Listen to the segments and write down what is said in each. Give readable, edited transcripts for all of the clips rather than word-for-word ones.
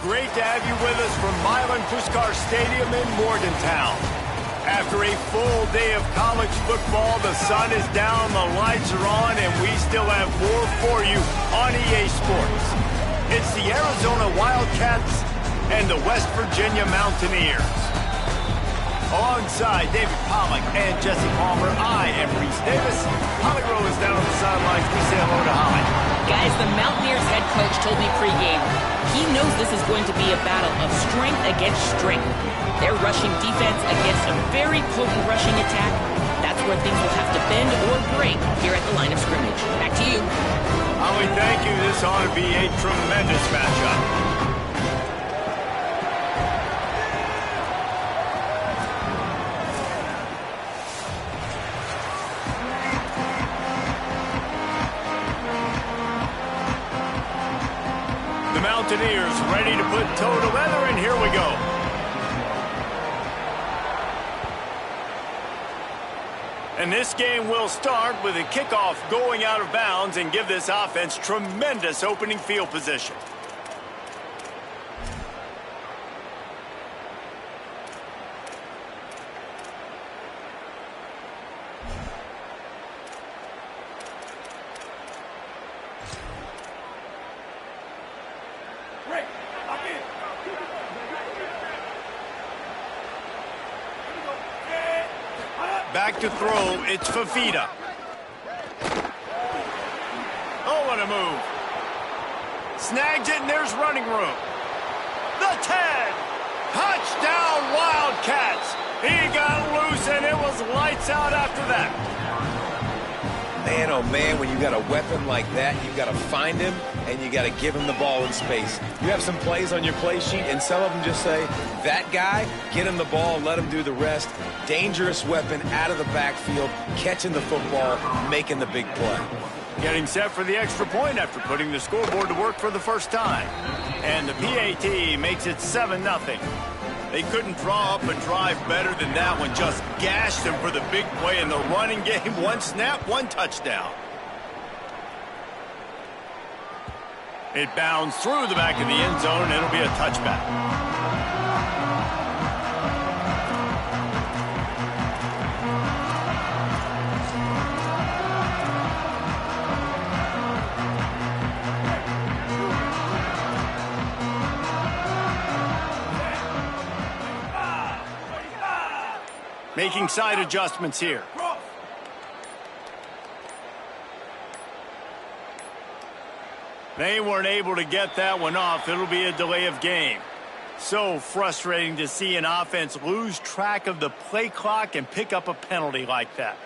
Great to have you with us from Milan Puskar Stadium in Morgantown. After a full day of college football, the sun is down, the lights are on, and we still have more for you on EA Sports. It's the Arizona Wildcats and the West Virginia Mountaineers. Alongside David Pollack and Jesse Palmer, I am Reese Davis. Holly Rowe is down on the sidelines. We say hello to Holly. Guys, the Mountaineers head coach told me pregame he knows this is going to be a battle of strength against strength. Their rushing defense against a very potent rushing attack. That's where things will have to bend or break here at the line of scrimmage. Back to you. Holly, thank you. This ought to be a tremendous matchup. The Mountaineers ready to put toe to leather, and here we go. And this game will start with a kickoff going out of bounds and give this offense tremendous opening field position. Back to throw, it's Fafita. Oh, what a move. Snags it, and there's running room. The 10. Touchdown, Wildcats. He got loose, and it was lights out after that. Man, oh man, when you got a weapon like that, you got to find him, and you got to give him the ball in space. You have some plays on your play sheet, and some of them just say, that guy, get him the ball, let him do the rest. Dangerous weapon out of the backfield, catching the football, making the big play. Getting set for the extra point after putting the scoreboard to work for the first time. And the PAT makes it 7-0. They couldn't draw up a drive better than that one. Just gashed them for the big play in the running game. One snap, one touchdown. It bounced through the back of the end zone, and it'll be a touchback. Making side adjustments here. They weren't able to get that one off. It'll be a delay of game. So frustrating to see an offense lose track of the play clock and pick up a penalty like that.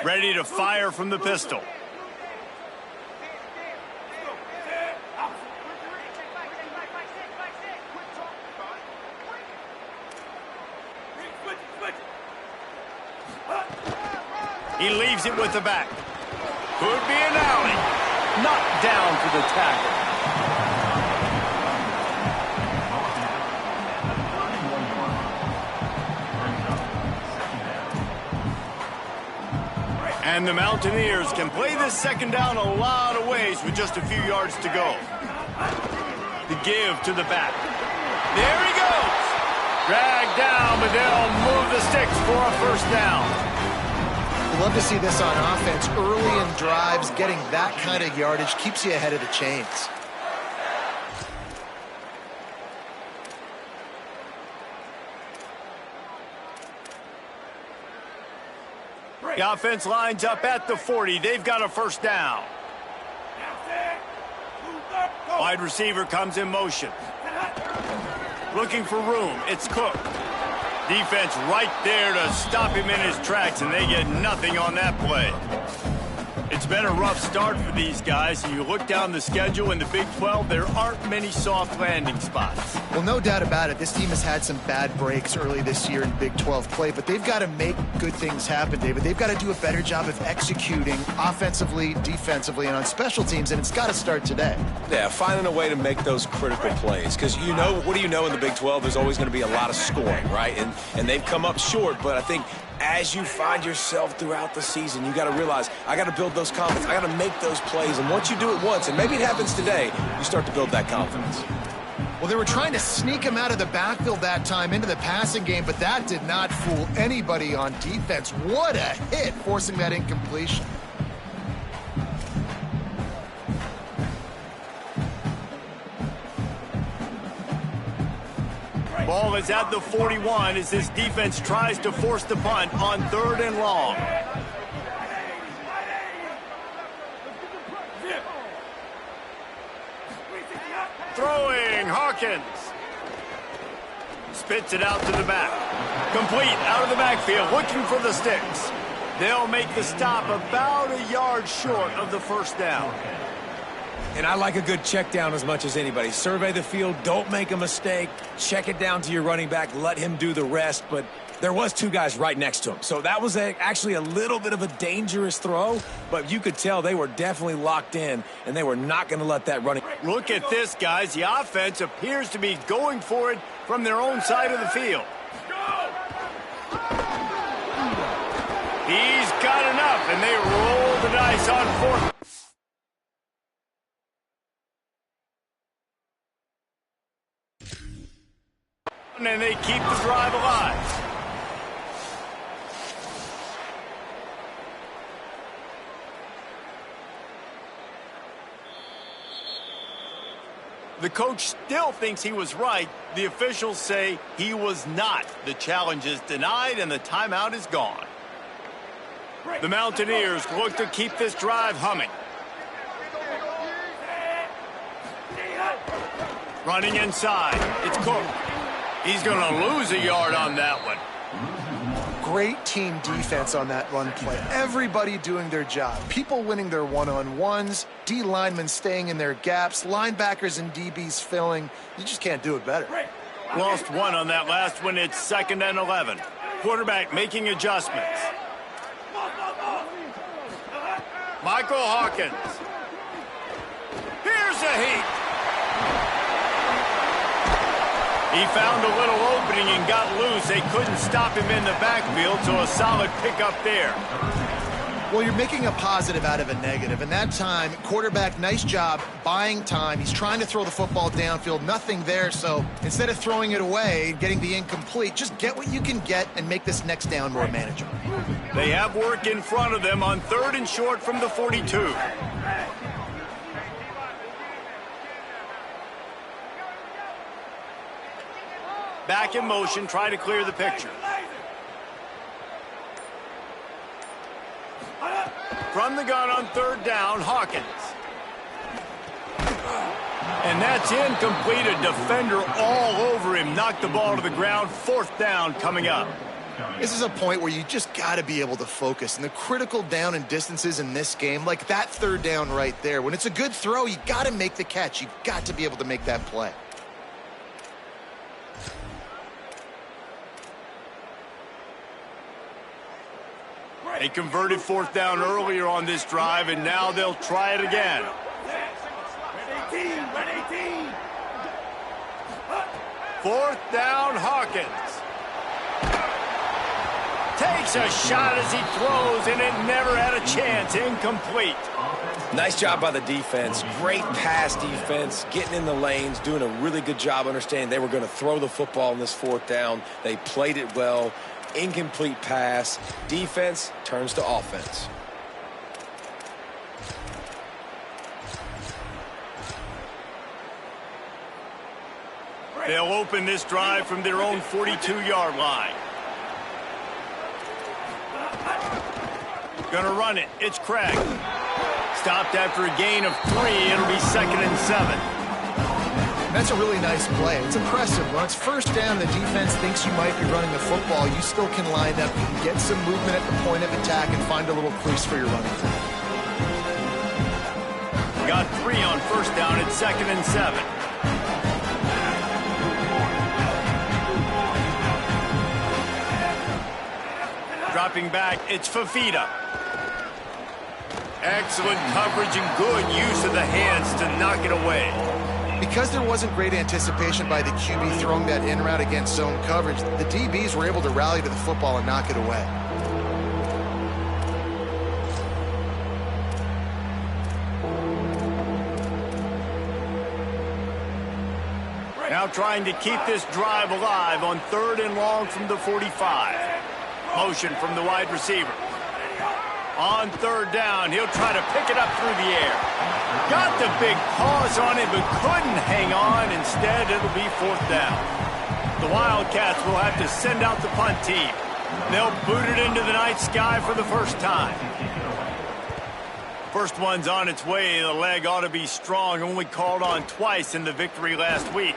Ready to fire from the pistol. He leaves it with the back. Could be an alley. Knocked down for the tackle. And the Mountaineers can play this second down a lot of ways with just a few yards to go. The give to the back. There he goes. Dragged down, but they'll move the sticks for a first down. We'd love to see this on offense early in drives. Getting that kind of yardage keeps you ahead of the chains. The offense lines up at the 40. They've got a first down. Wide receiver comes in motion. Looking for room. It's Cook. Defense right there to stop him in his tracks, and they get nothing on that play. It's been a rough start for these guys. You look down the schedule in the Big 12, there aren't many soft landing spots. Well, no doubt about it. This team has had some bad breaks early this year in Big 12 play, but they've got to make good things happen, David. They've got to do a better job of executing offensively, defensively, and on special teams, and it's got to start today. Yeah, finding a way to make those critical plays. Because you know, what do you know in the Big 12? There's always going to be a lot of scoring, right? And they've come up short, but I think as you find yourself throughout the season, you got to realize, I got to build those confidence. I got to make those plays. And once you do it once, and maybe it happens today, you start to build that confidence. Well, they were trying to sneak him out of the backfield that time into the passing game, but that did not fool anybody on defense. What a hit, forcing that incompletion. Ball is at the 41 as this defense tries to force the punt on 3rd and long. Throwing, Hawkins. Spits it out to the back. Complete, out of the backfield, looking for the sticks. They'll make the stop about a yard short of the first down. And I like a good check down as much as anybody. Survey the field, don't make a mistake, check it down to your running back, let him do the rest. But there was 2 guys right next to him. So that was actually a little bit of a dangerous throw, but you could tell they were definitely locked in, and they were not going to let that running. Look at this, guys. The offense appears to be going for it from their own side of the field. He's got enough, and they roll the dice on 4th. And they keep the drive alive. The coach still thinks he was right. The officials say he was not. The challenge is denied and the timeout is gone. The Mountaineers look to keep this drive humming. Running inside. It's Cook. He's going to lose a yard on that one. Great team defense on that run play. Everybody doing their job. People winning their one-on-ones, D linemen staying in their gaps, linebackers and DBs filling. You just can't do it better. Lost 1 on that last one. It's 2nd and 11. Quarterback making adjustments. Michael Hawkins. Here's a heat. He found a little opening and got loose. They couldn't stop him in the backfield, so a solid pickup there. Well, you're making a positive out of a negative. And that time, quarterback, nice job buying time. He's trying to throw the football downfield. Nothing there, so instead of throwing it away, getting the incomplete, just get what you can get and make this next down more manageable. They have work in front of them on 3rd and short from the 42. Back in motion, try to clear the picture. From the gun on 3rd down, Hawkins. And that's incomplete. A defender all over him. Knocked the ball to the ground. 4th down coming up. This is a point where you just got to be able to focus. And the critical down and distances in this game, like that 3rd down right there, when it's a good throw, you got to make the catch. You've got to be able to make that play. They converted 4th down earlier on this drive, and now they'll try it again. 4th down, Hawkins. Takes a shot as he throws, and it never had a chance. Incomplete. Nice job by the defense. Great pass defense, getting in the lanes, doing a really good job understanding they were going to throw the football in this 4th down. They played it well. Incomplete pass. Defense turns to offense. They'll open this drive from their own 42-yard line. Gonna run it. It's Craig. Stopped after a gain of 3. It'll be 2nd and 7. That's a really nice play. It's impressive. When it's first down, the defense thinks you might be running the football. You still can line up, you can get some movement at the point of attack and find a little crease for your running back. Got 3 on first down at 2nd and 7. Dropping back, it's Fafita. Excellent coverage and good use of the hands to knock it away. Because there wasn't great anticipation by the QB throwing that in route against zone coverage, the DBs were able to rally to the football and knock it away. Now trying to keep this drive alive on 3rd and long from the 45. Motion from the wide receiver. On 3rd down, he'll try to pick it up through the air. Got the big pause on it, but couldn't hang on. Instead, it'll be 4th down. The Wildcats will have to send out the punt team. They'll boot it into the night sky for the first time. First one's on its way. The leg ought to be strong. Only called on twice in the victory last week.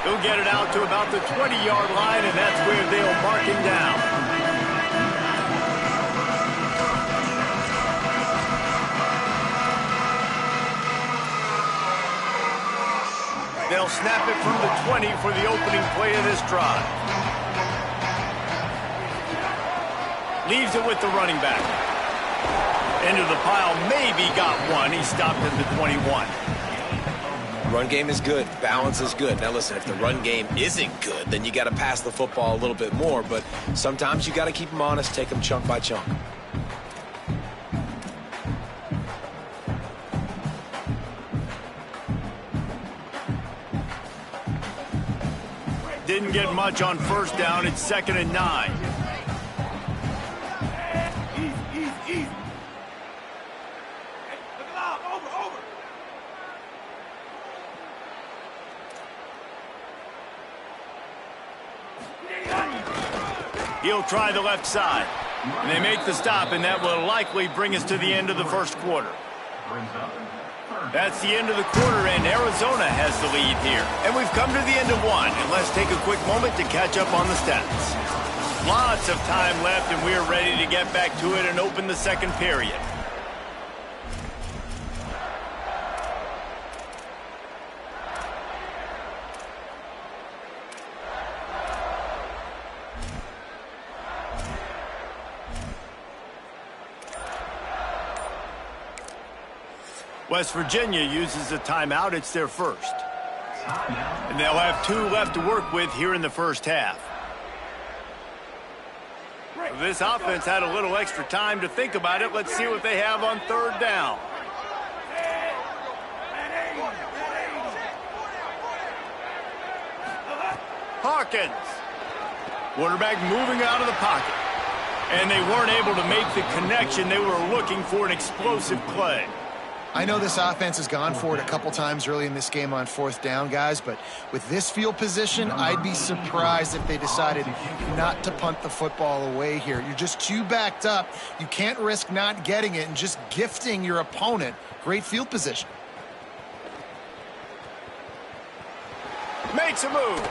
He'll get it out to about the 20-yard line, and that's where they'll mark him down. They'll snap it from the 20 for the opening play of this drive. Leaves it with the running back. Into the pile, maybe got one. He stopped at the 21. Run game is good. Balance is good. Now listen, if the run game isn't good, then you got to pass the football a little bit more. But sometimes you got to keep them honest, take them chunk by chunk. Didn't get much on first down. It's 2nd and 9. He'll try the left side. And they make the stop, and that will likely bring us to the end of the first quarter. That's the end of the quarter, and Arizona has the lead here. And we've come to the end of one, and let's take a quick moment to catch up on the stats. Lots of time left, and we're ready to get back to it and open the second period. West Virginia uses a timeout. It's their first. And they'll have 2 left to work with here in the first half. This offense had a little extra time to think about it. Let's see what they have on 3rd down. Hawkins. Quarterback moving out of the pocket. And they weren't able to make the connection. They were looking for an explosive play. I know this offense has gone for it a couple times early in this game on 4th down, guys, but with this field position, I'd be surprised if they decided not to punt the football away here. You're just too backed up. You can't risk not getting it and just gifting your opponent great field position. Makes a move.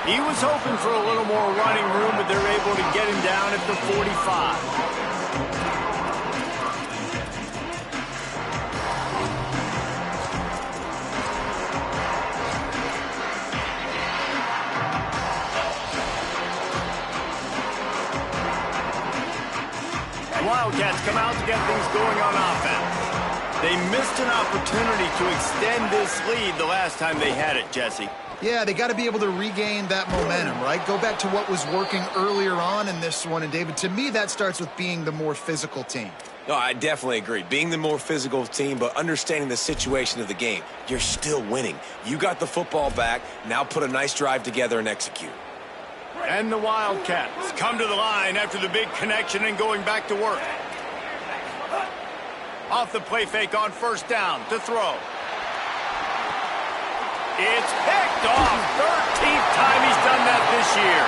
He was hoping for a little more running room, but they're able to get him down at the 45. Wildcats come out to get things going on offense. They missed an opportunity to extend this lead the last time they had it, Jesse. Yeah, they got to be able to regain that momentum, right? Go back to what was working earlier on in this one. And, David, to me, that starts with being the more physical team. No, I definitely agree. Being the more physical team, but understanding the situation of the game. You're still winning. You got the football back. Now put a nice drive together and execute. And the Wildcats come to the line after the big connection and going back to work. Off the play fake on first down to throw. It's picked off. 13th time he's done that this year.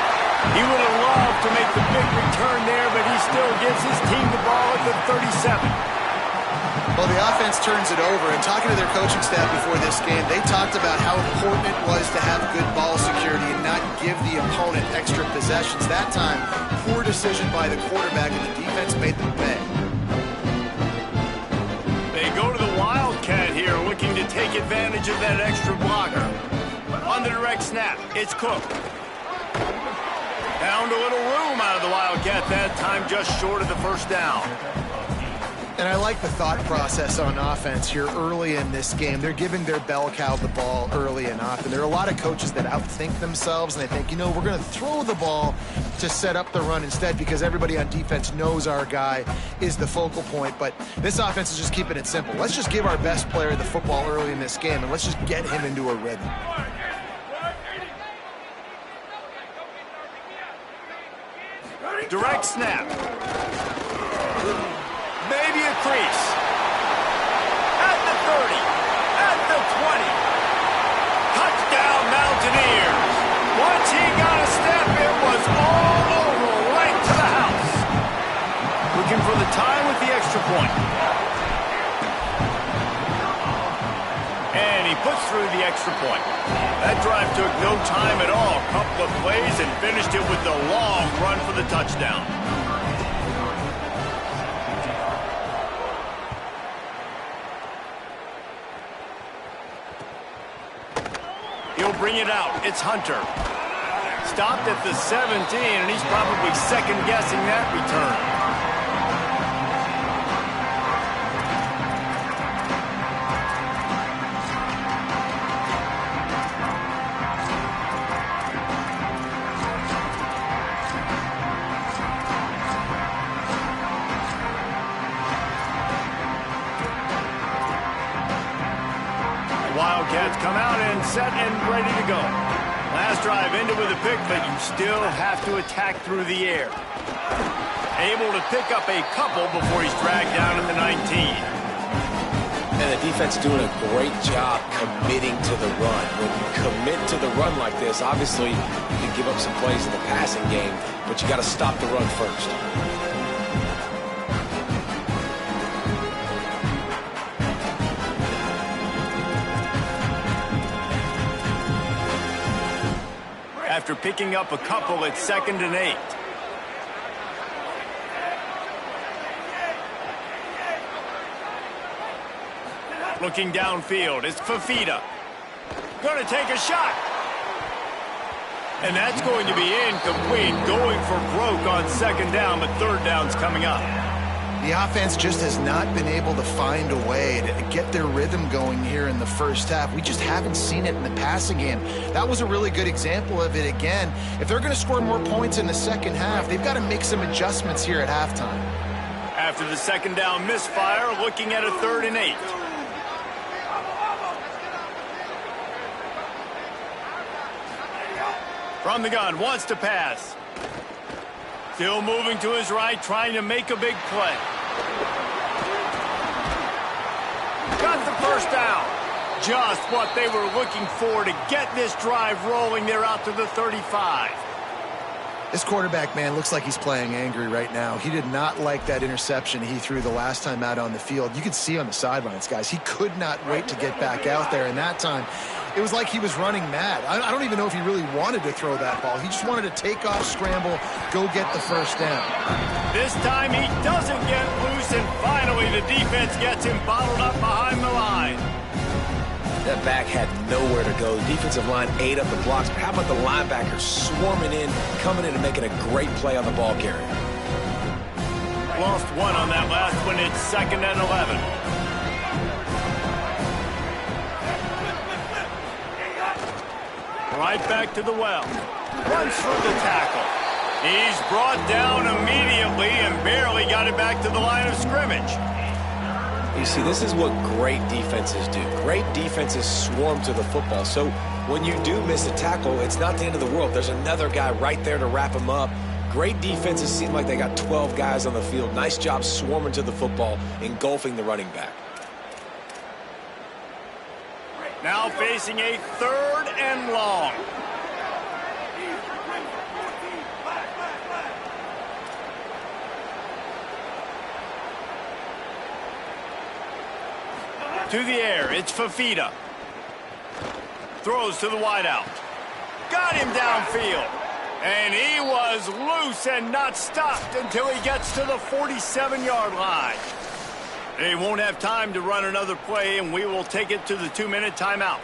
He would have loved to make the big return there, but he still gives his team the ball at the 37. Well, the offense turns it over, and talking to their coaching staff before this game, they talked about how important it was to have good ball security and not give the opponent extra possessions. That time, poor decision by the quarterback, and the defense made them pay. They go to the Wildcat here, looking to take advantage of that extra blocker. On the direct snap, it's Cook. Found a little room out of the Wildcat that time, just short of the first down. And I like the thought process on offense here early in this game. They're giving their bell cow the ball early and often. There are a lot of coaches that outthink themselves, and they think, you know, we're going to throw the ball to set up the run instead because everybody on defense knows our guy is the focal point. But this offense is just keeping it simple. Let's just give our best player the football early in this game, and let's just get him into a rhythm. Direct snap. Maybe a crease. At the 30. At the 20. Touchdown Mountaineers. Once he got a step, it was all over, right to the house. Looking for the tie with the extra point. And he puts through the extra point. That drive took no time at all. Couple of plays and finished it with the long run for the touchdown. He'll bring it out. It's Hunter. Stopped at the 17, and he's probably second-guessing that return. Wildcats come out and set and ready to go. Last drive ended with a pick, but you still have to attack through the air. Able to pick up a couple before he's dragged down at the 19. And the defense doing a great job committing to the run. When you commit to the run like this, obviously you can give up some plays in the passing game, but you got to stop the run first. After picking up a couple, it's 2nd and 8. Looking downfield, it's Fafita. Going to take a shot. And that's going to be incomplete. Going for broke on 2nd down, but 3rd down's coming up. The offense just has not been able to find a way to get their rhythm going here in the first half. We just haven't seen it in the passing game. That was a really good example of it again. If they're going to score more points in the second half, they've got to make some adjustments here at halftime. After the 2nd down misfire, looking at a 3rd and 8. From the gun, wants to pass. Still moving to his right, trying to make a big play. Got the first down. Just what they were looking for to get this drive rolling. They're out to the 35. This quarterback, man, looks like he's playing angry right now. He did not like that interception he threw the last time out on the field. You could see on the sidelines, guys, he could not wait to get back out there. And that time, it was like he was running mad. I don't even know if he really wanted to throw that ball. He just wanted to take off, scramble, go get the first down. This time he doesn't get loose, and finally the defense gets him bottled up behind the line. That back had nowhere to go. The defensive line ate up the blocks. But how about the linebackers swarming in, coming in and making a great play on the ball carrier? Lost one on that last one. It's 2nd and 11. Right back to the well. Runs through the tackle. He's brought down immediately and barely got it back to the line of scrimmage. You see, this is what great defenses do. Great defenses swarm to the football. So when you do miss a tackle, it's not the end of the world. There's another guy right there to wrap him up. Great defenses seem like they got 12 guys on the field. Nice job swarming to the football, engulfing the running back. Now facing a 3rd and long. To the air, it's Fafita. Throws to the wideout. Got him downfield. And he was loose and not stopped until he gets to the 47-yard line. They won't have time to run another play, and we will take it to the 2-minute timeout.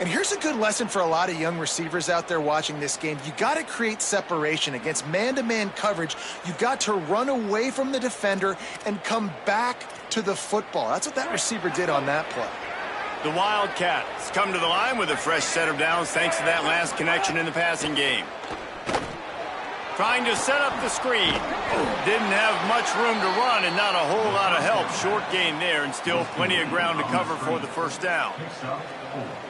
And here's a good lesson for a lot of young receivers out there watching this game. You got to create separation against man-to-man coverage. You got to run away from the defender and come back to the football. That's what that receiver did on that play. The Wildcats come to the line with a fresh set of downs thanks to that last connection in the passing game. Trying to set up the screen. Didn't have much room to run and not a whole lot of help. Short gain there and still plenty of ground to cover for the first down.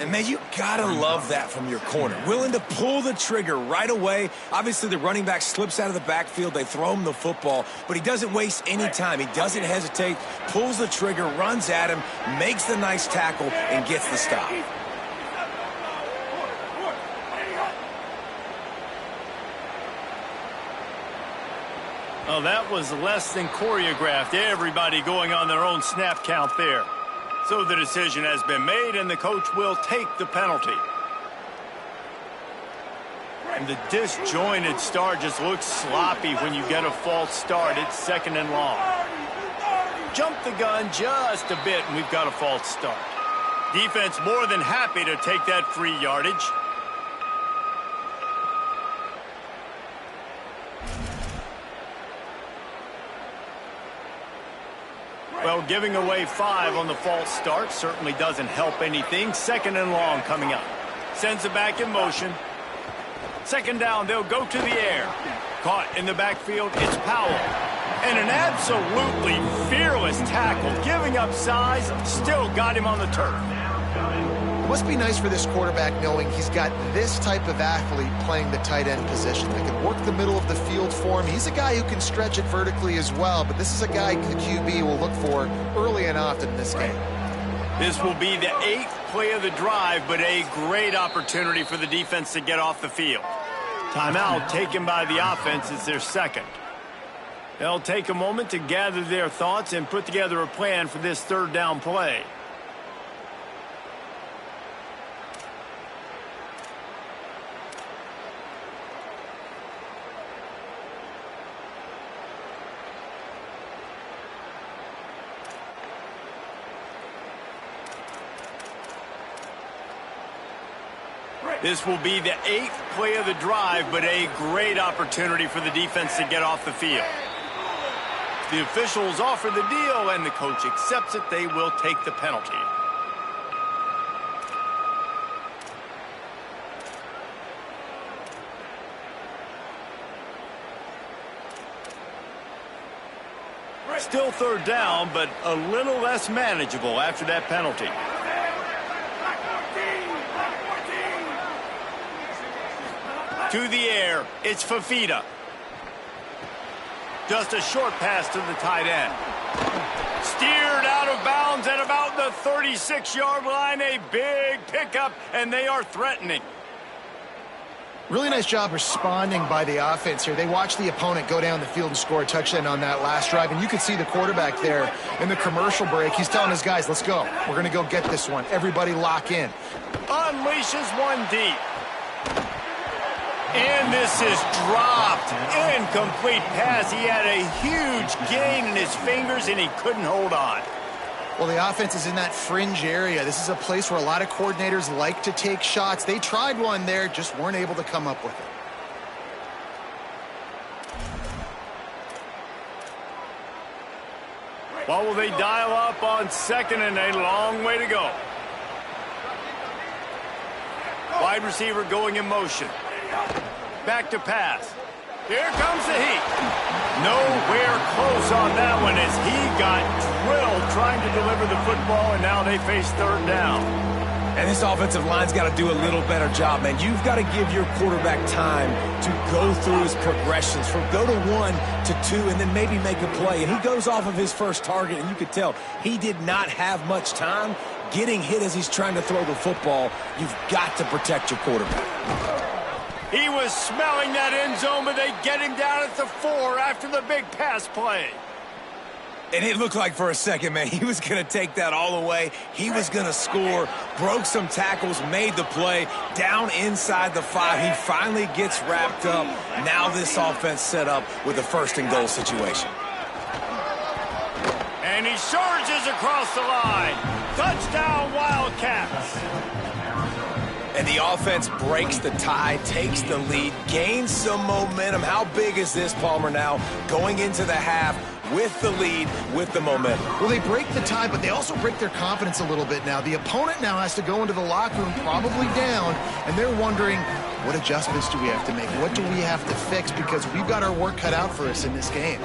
And, man, you got to love that from your corner. Willing to pull the trigger right away. Obviously, the running back slips out of the backfield. They throw him the football, but he doesn't waste any time. He doesn't hesitate, pulls the trigger, runs at him, makes the nice tackle, and gets the stop. Oh, that was less than choreographed. Everybody going on their own snap count there. So the decision has been made, and the coach will take the penalty. And the disjointed start just looks sloppy when you get a false start. It's 2nd and long. Jump the gun just a bit, and we've got a false start. Defense more than happy to take that free yardage. Well, giving away 5 on the false start certainly doesn't help anything. 2nd and long coming up. Sends it back in motion. 2nd down, they'll go to the air. Caught in the backfield, it's Powell. And an absolutely fearless tackle. Giving up size, still got him on the turf. It must be nice for this quarterback knowing he's got this type of athlete playing the tight end position. They can work the middle of the field for him. He's a guy who can stretch it vertically as well, but this is a guy the QB will look for early and often in this game. This will be the 8th play of the drive, but a great opportunity for the defense to get off the field. Timeout taken by the offense is their 2nd. They'll take a moment to gather their thoughts and put together a plan for this 3rd down play. This will be the 8th play of the drive, but a great opportunity for the defense to get off the field. The officials offer the deal, and the coach accepts it. They will take the penalty. Still 3rd down, but a little less manageable after that penalty. To the air, it's Fafita. Just a short pass to the tight end. Steered out of bounds at about the 36-yard line. A big pickup, and they are threatening. Really nice job responding by the offense here. They watched the opponent go down the field and score a touchdown on that last drive, and you could see the quarterback there in the commercial break. He's telling his guys, let's go. We're going to go get this one. Everybody lock in. Unleashes one deep. And this is dropped. Incomplete pass. He had a huge gain in his fingers, and he couldn't hold on. Well, the offense is in that fringe area. This is a place where a lot of coordinators like to take shots. They tried one there, just weren't able to come up with it. Well, will they dial up on 2nd and a long way to go? Wide receiver going in motion. Back to pass. Here comes the heat. Nowhere close on that one as he got drilled trying to deliver the football, and now they face 3rd down. And this offensive line's got to do a little better job, man. You've got to give your quarterback time to go through his progressions from go to 1 to 2 and then maybe make a play. And he goes off of his first target, and you could tell he did not have much time getting hit as he's trying to throw the football. You've got to protect your quarterback. He was smelling that end zone, but they get him down at the 4 after the big pass play. And it looked like for a second, man, he was going to take that all the way. He was going to score, broke some tackles, made the play, down inside the 5. He finally gets wrapped up. Now this offense set up with a first-and-goal situation. And he surges across the line. Touchdown, Wildcats. And the offense breaks the tie, takes the lead, gains some momentum. How big is this, Palmer, now going into the half with the lead, with the momentum? Well, they break the tie, but they also break their confidence a little bit now. The opponent now has to go into the locker room probably down, and they're wondering, what adjustments do we have to make? What do we have to fix? Because we've got our work cut out for us in this game.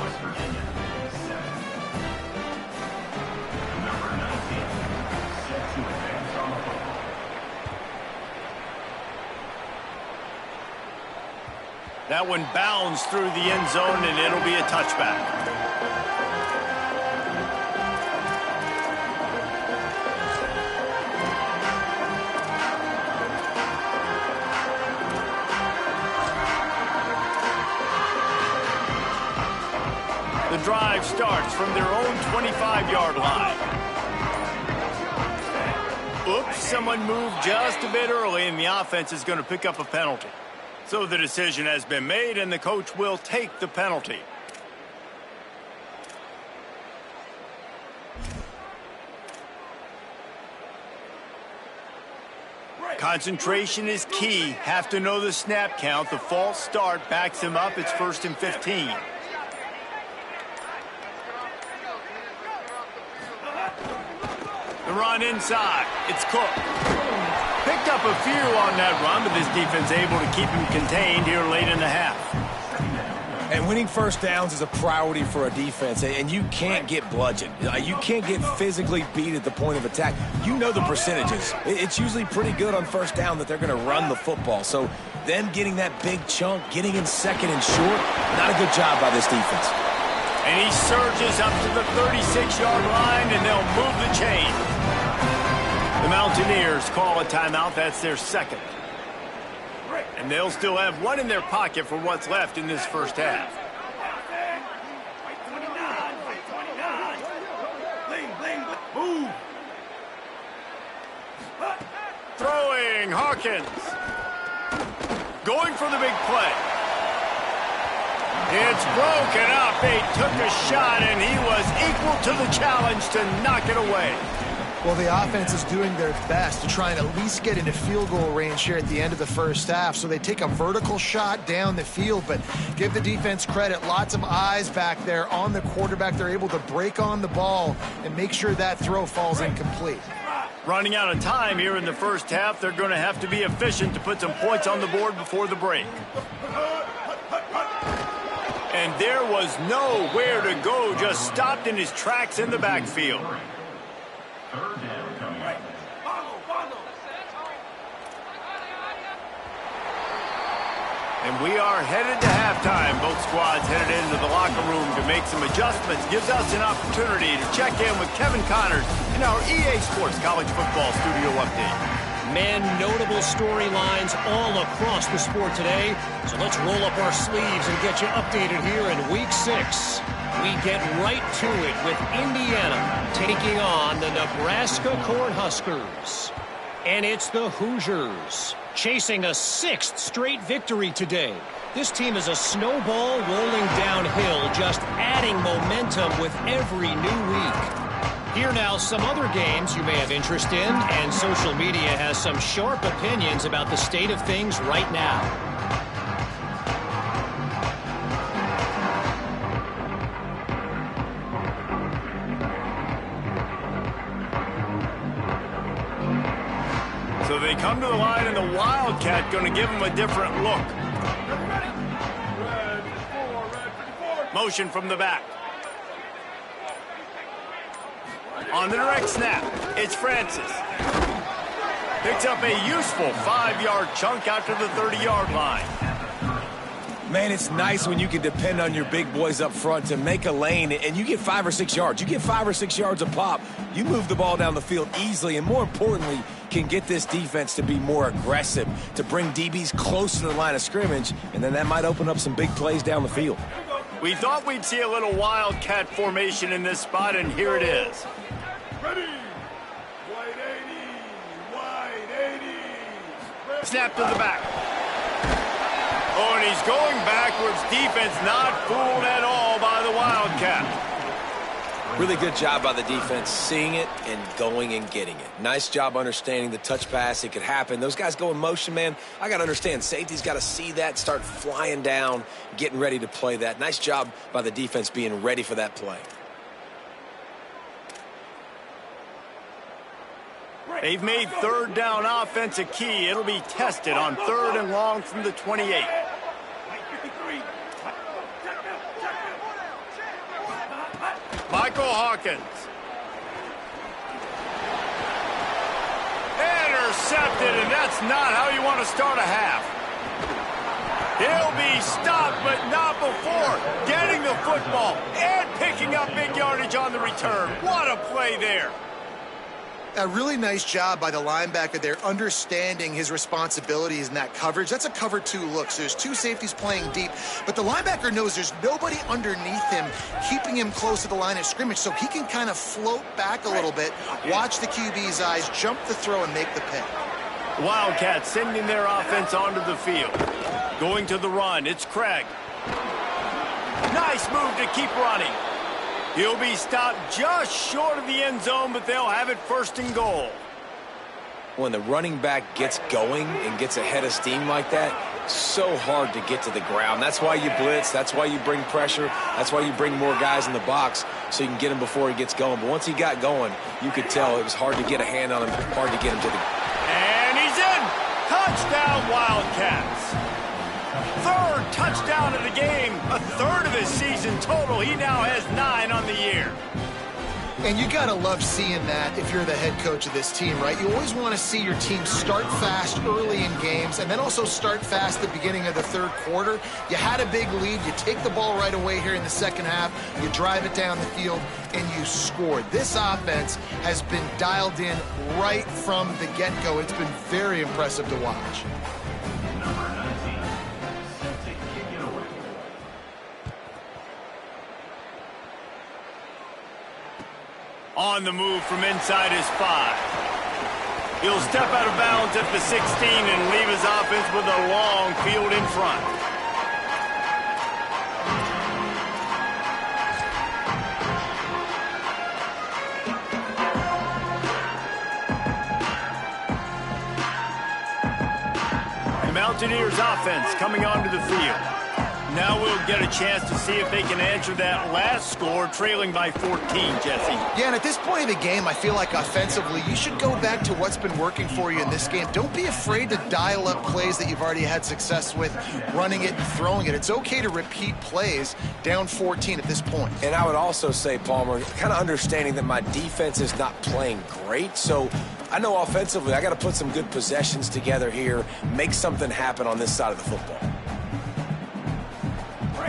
That one bounds through the end zone, and it'll be a touchback. The drive starts from their own 25-yard line. Oops, someone moved just a bit early, and the offense is going to pick up a penalty. So the decision has been made, and the coach will take the penalty. Concentration is key. Have to know the snap count. The false start backs him up. It's 1st and 15. The run inside. It's Cook. Picked up a few on that run, but this defense able to keep him contained here late in the half. And winning first downs is a priority for a defense, and you can't get bludgeoned. You can't get physically beat at the point of attack. You know the percentages. It's usually pretty good on first down that they're going to run the football. So them getting that big chunk, getting in second and short, not a good job by this defense. And he surges up to the 36-yard line, and they'll move the chain. The Mountaineers call a timeout. That's their second. And they'll still have one in their pocket for what's left in this first half. Throwing, Hawkins. Going for the big play. It's broken up. They took a shot, and he was equal to the challenge to knock it away. Well, the offense is doing their best to try and at least get into field goal range here at the end of the first half. So they take a vertical shot down the field, but give the defense credit. Lots of eyes back there on the quarterback. They're able to break on the ball and make sure that throw falls incomplete. Running out of time here in the first half, they're going to have to be efficient to put some points on the board before the break. And there was nowhere to go, just stopped in his tracks in the backfield. And we are headed to halftime. Both squads headed into the locker room to make some adjustments. Gives us an opportunity to check in with Kevin Connors in our EA Sports College Football Studio Update. Man, notable storylines all across the sport today. So let's roll up our sleeves and get you updated here in Week 6. We get right to it with Indiana taking on the Nebraska Cornhuskers. And it's the Hoosiers chasing a 6th straight victory today. This team is a snowball rolling downhill, just adding momentum with every new week. Here now, some other games you may have interest in, and social media has some sharp opinions about the state of things right now. So they come to the line, and the Wildcat going to give them a different look. Motion from the back. On the direct snap, it's Francis. Picks up a useful 5-yard chunk out to the 30-yard line. Man, it's nice when you can depend on your big boys up front to make a lane, and you get 5 or 6 yards. You get 5 or 6 yards a pop. You move the ball down the field easily, and more importantly, can get this defense to be more aggressive, to bring DBs close to the line of scrimmage, and then that might open up some big plays down the field. We thought we'd see a little wildcat formation in this spot, and here it is. Ready. Wide 80. Snap to the back. Oh, and he's going backwards. Defense not fooled at all by the wildcat. Really good job by the defense seeing it and going and getting it. Nice job understanding the touch pass. It could happen. Those guys go in motion, man. I got to understand. Safety's got to see that, start flying down, getting ready to play that. Nice job by the defense being ready for that play. They've made third down offense a key. It'll be tested on 3rd and long from the 28. Michael Hawkins. Intercepted, and that's not how you want to start a half. He'll be stopped, but not before getting the football and picking up big yardage on the return. What a play there. A really nice job by the linebacker there, understanding his responsibilities in that coverage. That's a cover 2 look. So there's 2 safeties playing deep, but the linebacker knows there's nobody underneath him, keeping him close to the line of scrimmage, so he can kind of float back a little bit, watch the QB's eyes, jump the throw, and make the pick. Wildcats sending their offense onto the field. Going to the run, it's Craig. Nice move to keep running. He'll be stopped just short of the end zone, but they'll have it 1st and goal. When the running back gets going and gets ahead of steam like that, so hard to get to the ground. That's why you blitz. That's why you bring pressure. That's why you bring more guys in the box so you can get him before he gets going. But once he got going, you could tell it was hard to get a hand on him, hard to get him to the... And he's in! Touchdown, Wildcats! 3rd touchdown of the game, a 3rd of his season total. He now has 9 on the year. And you got to love seeing that if you're the head coach of this team, right? You always want to see your team start fast early in games and then also start fast at the beginning of the 3rd quarter. You had a big lead. You take the ball right away here in the 2nd half. You drive it down the field, and you scored. This offense has been dialed in right from the get-go. It's been very impressive to watch. On the move from inside his 5. He'll step out of bounds at the 16 and leave his offense with a long field in front. The Mountaineers offense coming onto the field. Now we'll get a chance to see if they can answer that last score, trailing by 14, Jesse. Yeah, and at this point of the game, I feel like offensively, you should go back to what's been working for you in this game. Don't be afraid to dial up plays that you've already had success with, running it and throwing it. It's okay to repeat plays down 14 at this point. And I would also say, Palmer, kind of understanding that my defense is not playing great, so I know offensively I got to put some good possessions together here, make something happen on this side of the football.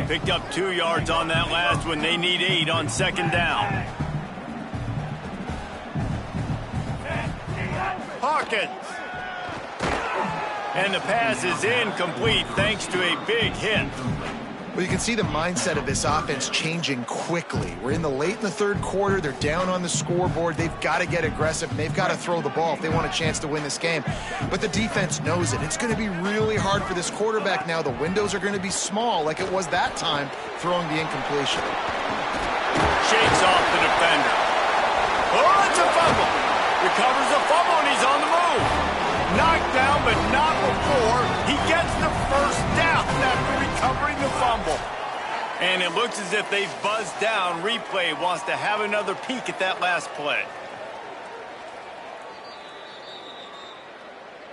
Picked up 2 yards on that last one. They need 8 on 2nd down. Hawkins. And the pass is incomplete thanks to a big hit. Well, you can see the mindset of this offense changing quickly. We're in the 3rd quarter. They're down on the scoreboard. They've got to get aggressive, and they've got to throw the ball if they want a chance to win this game. But the defense knows it. It's going to be really hard for this quarterback now. The windows are going to be small like it was that time throwing the incompletion. Shakes off the defender. Oh, it's a fumble. Recovers the fumble, and he's on the move. Knocked down, but not before he gets the 1st down after recovering the fumble. And it looks as if they've buzzed down. Replay wants to have another peek at that last play.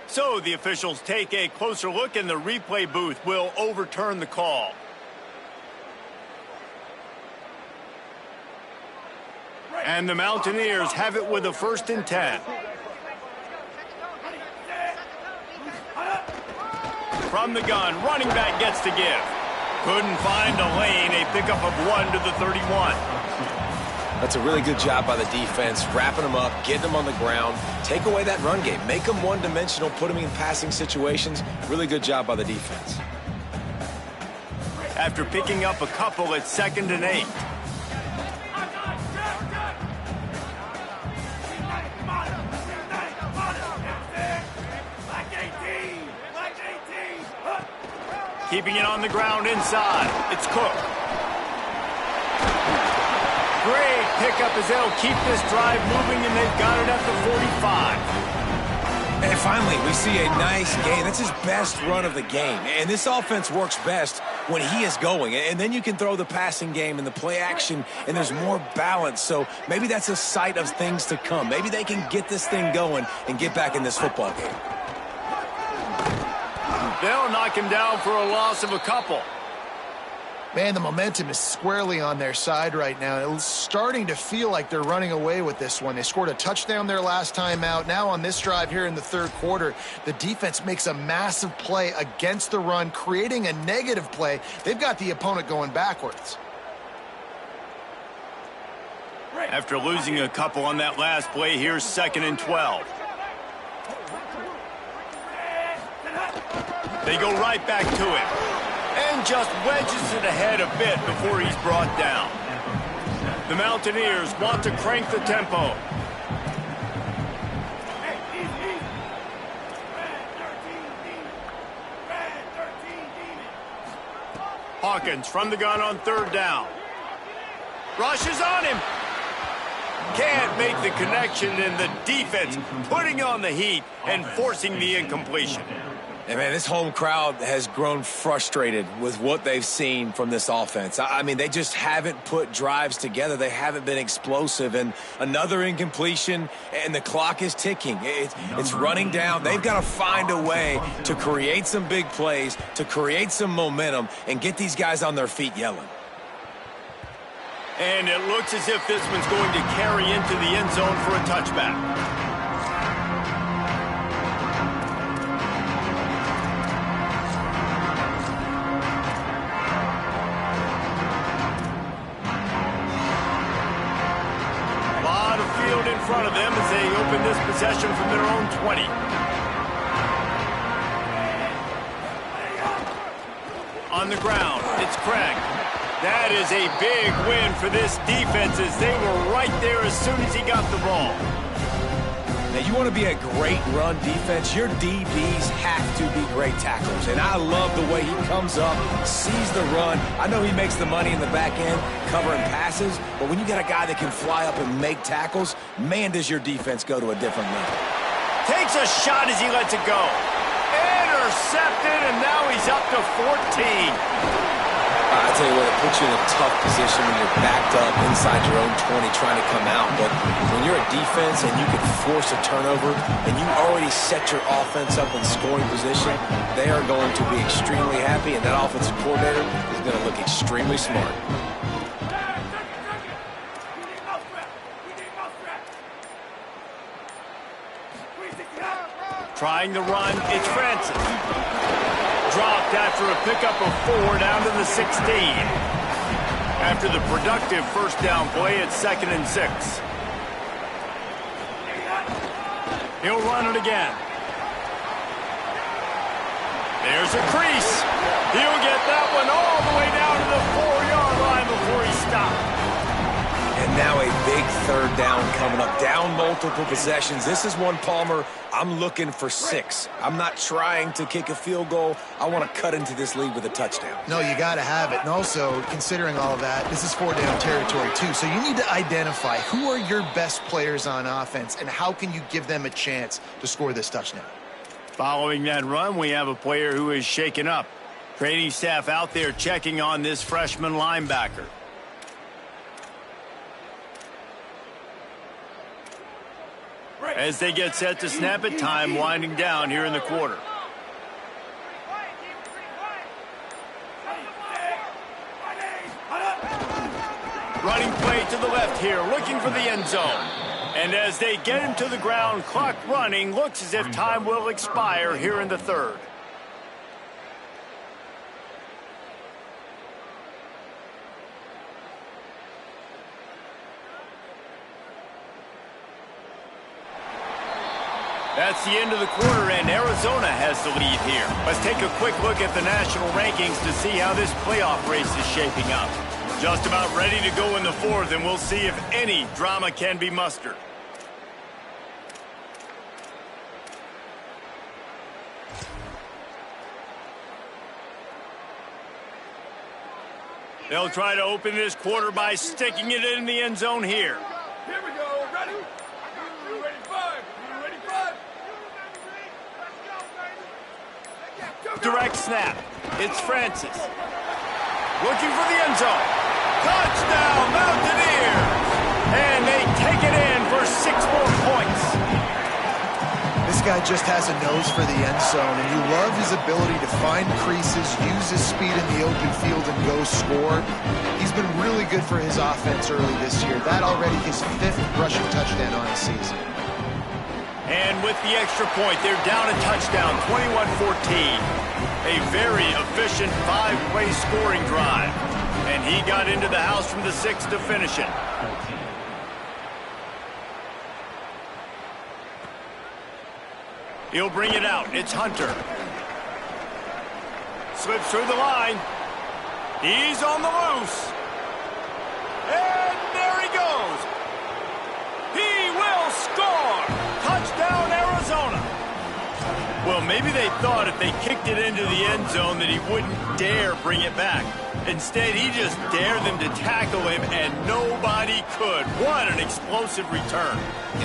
So the officials take a closer look, and the replay booth will overturn the call. And the Mountaineers have it with a 1st and 10. From the gun, running back gets to give. Couldn't find a lane, a pickup of 1 to the 31. That's a really good job by the defense, wrapping them up, getting them on the ground, take away that run game, make them one-dimensional, put them in passing situations. Really good job by the defense. after picking up a couple at 2nd and 8. Keeping it on the ground inside. It's Cook. Great pickup as they'll keep this drive moving, and they've got it at the 45. And finally, we see a nice gain. That's his best run of the game. And this offense works best when he is going. And then you can throw the passing game and the play action, and there's more balance. So maybe that's a sight of things to come. Maybe they can get this thing going and get back in this football game. They'll knock him down for a loss of a couple. Man, the momentum is squarely on their side right now. It's starting to feel like they're running away with this one. They scored a touchdown their last time out. Now on this drive here in the 3rd quarter, the defense makes a massive play against the run, creating a negative play. They've got the opponent going backwards. After losing a couple on that last play, here's 2nd and 12. They go right back to it. And just wedges it ahead a bit before he's brought down. The Mountaineers want to crank the tempo. Hawkins from the gun on 3rd down. Rushes on him. Can't make the connection, and the defense putting on the heat and forcing the incompletion. And, man, this home crowd has grown frustrated with what they've seen from this offense. I mean, they just haven't put drives together. They haven't been explosive. And another incompletion, and the clock is ticking. It's running down. They've got to find a way to create some big plays, to create some momentum, and get these guys on their feet yelling. And it looks as if this one's going to carry into the end zone for a touchback. In front of them as they open this possession from their own 20. On the ground, it's Craig. That is a big win for this defense as they were right there as soon as he got the ball. Now, you want to be a great run defense, your DBs have to be great tacklers. And I love the way he comes up, sees the run. I know he makes the money in the back end covering passes, but when you got a guy that can fly up and make tackles, man, does your defense go to a different level. Takes a shot as he lets it go. Intercepted, and now he's up to 14. I tell you what, it puts you in a tough position when you're backed up inside your own 20 trying to come out. But when you're a defense and you can force a turnover and you already set your offense up in scoring position, they are going to be extremely happy, and that offensive coordinator is going to look extremely smart. Trying the run, it's Francis. Dropped after a pickup of 4 down to the 16. After the productive first down play, it's 2nd and 6. He'll run it again. There's a crease. He'll get that one all the way down to the 4-yard line before he stopped. And now a big 3rd down coming up. Down multiple possessions. This is one, Palmer, I'm looking for 6. I'm not trying to kick a field goal. I want to cut into this lead with a touchdown. No, you got to have it. And also, considering all of that, this is 4-down territory too. So you need to identify who are your best players on offense and how can you give them a chance to score this touchdown. Following that run, we have a player who is shaken up. Training staff out there checking on this freshman linebacker. As they get set to snap it, time winding down here in the quarter. Running play to the left here, looking for the end zone. And as they get him to the ground, clock running, looks as if time will expire here in the 3rd. That's the end of the quarter, and Arizona has the lead here. Let's take a quick look at the national rankings to see how this playoff race is shaping up. Just about ready to go in the fourth, and we'll see if any drama can be mustered. They'll try to open this quarter by sticking it in the end zone here. Here we go. Ready? You ready, five? You ready, five? Direct snap. It's Francis. Looking for the end zone. Touchdown, Mountaineers! And they take it in for 6 more points. This guy just has a nose for the end zone, and you love his ability to find creases, use his speed in the open field, and go score. He's been really good for his offense early this year. That already his 5th rushing touchdown on the season. And with the extra point, they're down a touchdown, 21-14. A very efficient 5-play scoring drive. And he got into the house from the 6 to finish it. He'll bring it out. It's Hunter. Slips through the line. He's on the loose. And there he goes. He will score. Touchdown, Arizona. Well, maybe they thought if they kicked it into the end zone that he wouldn't dare bring it back. Instead, he just dared them to tackle him, and nobody could. What an explosive return.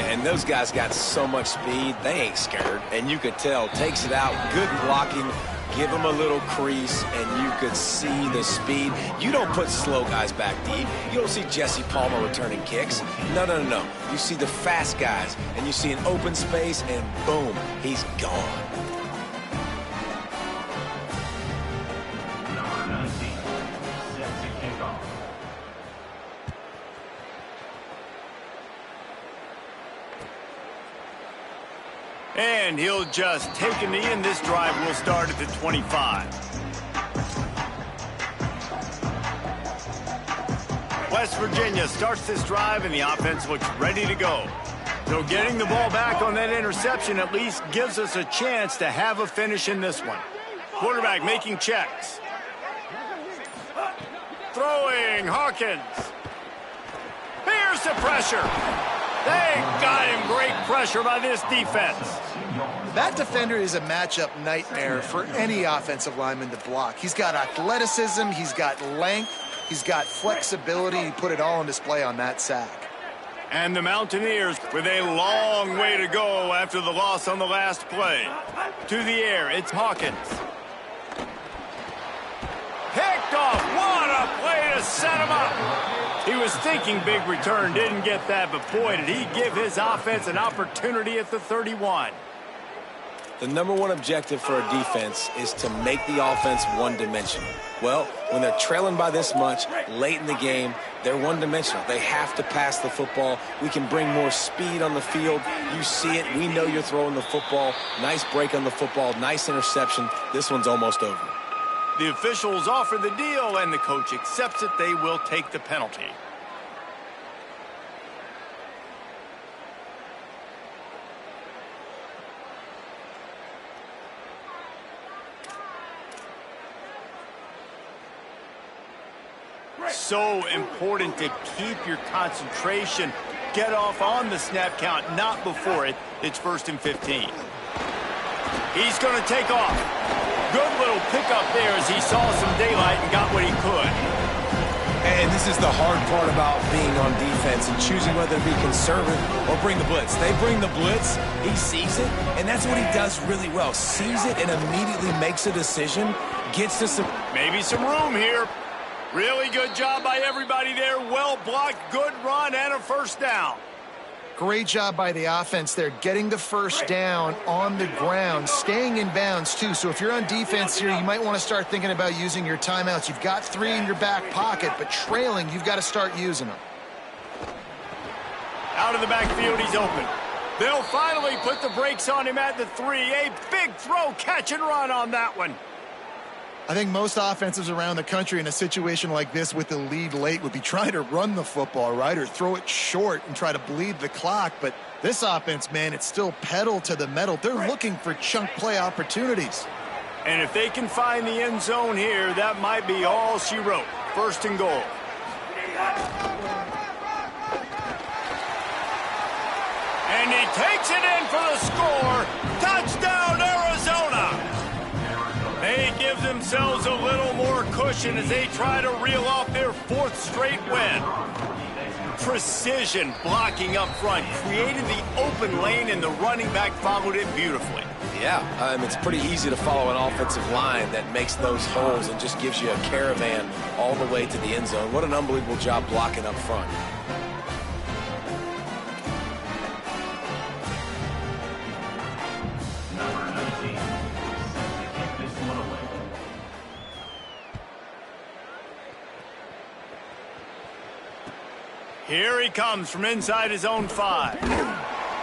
And those guys got so much speed, they ain't scared. And you could tell, takes it out, good blocking, give him a little crease, and you could see the speed. You don't put slow guys back deep. You don't see Jesse Palmer returning kicks. No, no, no, no. You see the fast guys, and you see an open space, and boom, he's gone. And he'll just take a knee, and this drive will start at the 25. West Virginia starts this drive, and the offense looks ready to go. So getting the ball back on that interception at least gives us a chance to have a finish in this one. Quarterback making checks. Throwing, Hawkins. Here's the pressure. They got him. Great pressure by this defense. That defender is a matchup nightmare for any offensive lineman to block. He's got athleticism, he's got length, he's got flexibility. He put it all on display on that sack. And the Mountaineers with a long way to go after the loss on the last play. To the air, it's Hawkins. Picked off. What a play to set him up. He was thinking big return, didn't get that, but boy, did he give his offense an opportunity at the 31. The #1 objective for a defense is to make the offense one-dimensional. Well, when they're trailing by this much late in the game, they're one-dimensional. They have to pass the football. We can bring more speed on the field. You see it. We know you're throwing the football. Nice break on the football. Nice interception. This one's almost over. The officials offer the deal, and the coach accepts it. They will take the penalty. So important to keep your concentration. Get off on the snap count, not before it. It's 1st and 15. He's going to take off. Good little pickup there as he saw some daylight and got what he could. And this is the hard part about being on defense and choosing whether to be conservative or bring the blitz. They bring the blitz, he sees it, and that's what he does really well. Sees it and immediately makes a decision, gets to some... Maybe some room here. Really good job by everybody there. Well blocked, good run, and a first down. Great job by the offense there, getting the first down on the ground, staying in bounds too. So if you're on defense here, you might want to start thinking about using your timeouts. You've got 3 in your back pocket, but trailing, you've got to start using them. Out of the backfield, he's open. They'll finally put the brakes on him at the 3. A big throw, catch and run on that one. I think most offenses around the country in a situation like this with the lead late would be trying to run the football, right, or throw it short and try to bleed the clock. But this offense, man, it's still pedal to the metal. They're looking for chunk play opportunities. And if they can find the end zone here, that might be all she wrote. First and goal. And he takes it in for the score. Touchdown, Arizona! They give themselves a little more cushion as they try to reel off their 4th straight win. Precision blocking up front, created the open lane, and the running back followed it beautifully. Yeah, it's pretty easy to follow an offensive line that makes those holes and just gives you a caravan all the way to the end zone. What an unbelievable job blocking up front. Here he comes from inside his own 5.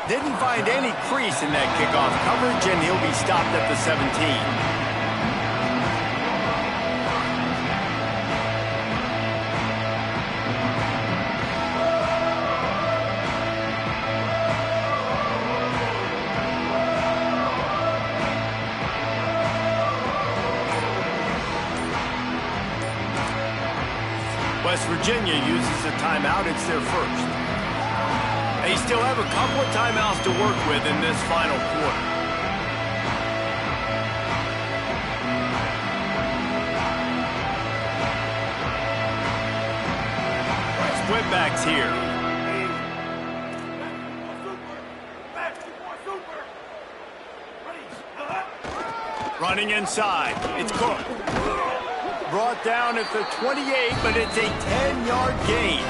Didn't find any crease in that kickoff coverage, and he'll be stopped at the 17. West Virginia uses a timeout. It's their first. They still have a couple of timeouts to work with in this final quarter. Split backs here. Running inside. It's Cook. Brought down at the 28, but it's a 10-yard gain.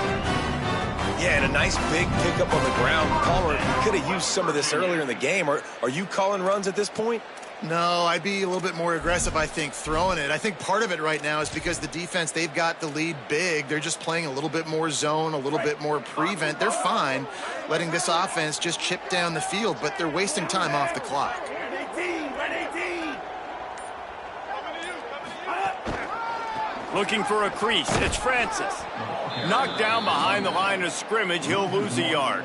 Yeah, and a nice big pickup on the ground. Palmer could have used some of this earlier in the game. Are you calling runs at this point? No, I'd be a little bit more aggressive, I think, throwing it. I think part of it right now is because the defense, they've got the lead big. They're just playing a little bit more zone, a little bit more prevent. They're fine letting this offense just chip down the field, but they're wasting time off the clock. Looking for a crease. It's Francis. Knocked down behind the line of scrimmage. He'll lose a yard.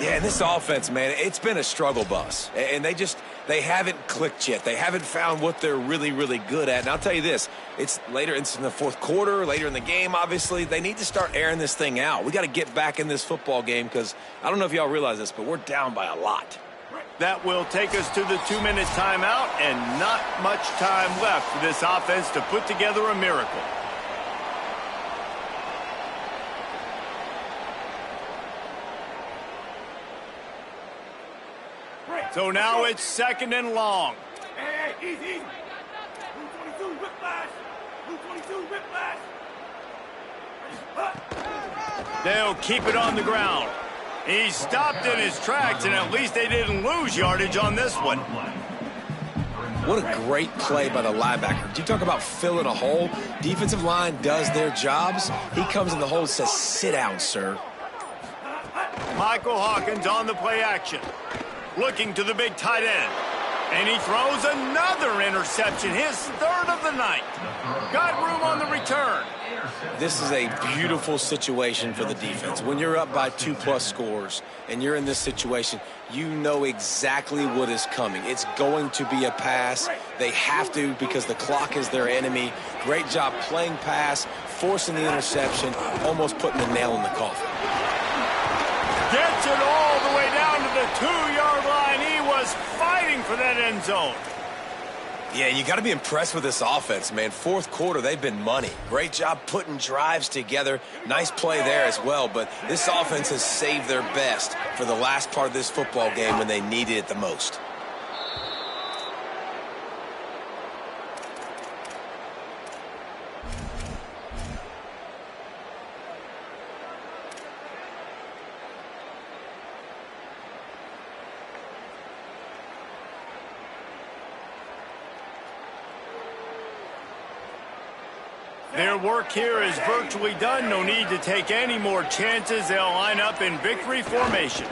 Yeah, and this offense, man, it's been a struggle bus. And they haven't clicked yet. They haven't found what they're really, really good at. And I'll tell you this, it's later, it's in the 4th quarter, later in the game, obviously. They need to start airing this thing out. We got to get back in this football game because I don't know if y'all realize this, but we're down by a lot. That will take us to the 2-minute timeout, and not much time left for this offense to put together a miracle. So now it's 2nd and long. Hey, easy. 222, whiplash. 222, whiplash. They'll keep it on the ground. He stopped in his tracks, and at least they didn't lose yardage on this one. What a great play by the linebacker. You talk about filling a hole. Defensive line does their jobs. He comes in the hole and says, sit down, sir. Michael Hawkins on the play action. Looking to the big tight end. And he throws another interception, his 3rd of the night. Got room on the return. This is a beautiful situation for the defense. When you're up by 2+ scores and you're in this situation, you know exactly what is coming. It's going to be a pass. They have to because the clock is their enemy. Great job playing pass, forcing the interception, almost putting the nail in the coffin. Gets it all the way down to the 2-yard line. He was fighting for that end zone. Yeah, you got to be impressed with this offense, man. 4th quarter, they've been money. Great job putting drives together. Nice play there as well, but this offense has saved their best for the last part of this football game when they needed it the most. Their work here is virtually done. No need to take any more chances. They'll line up in victory formation.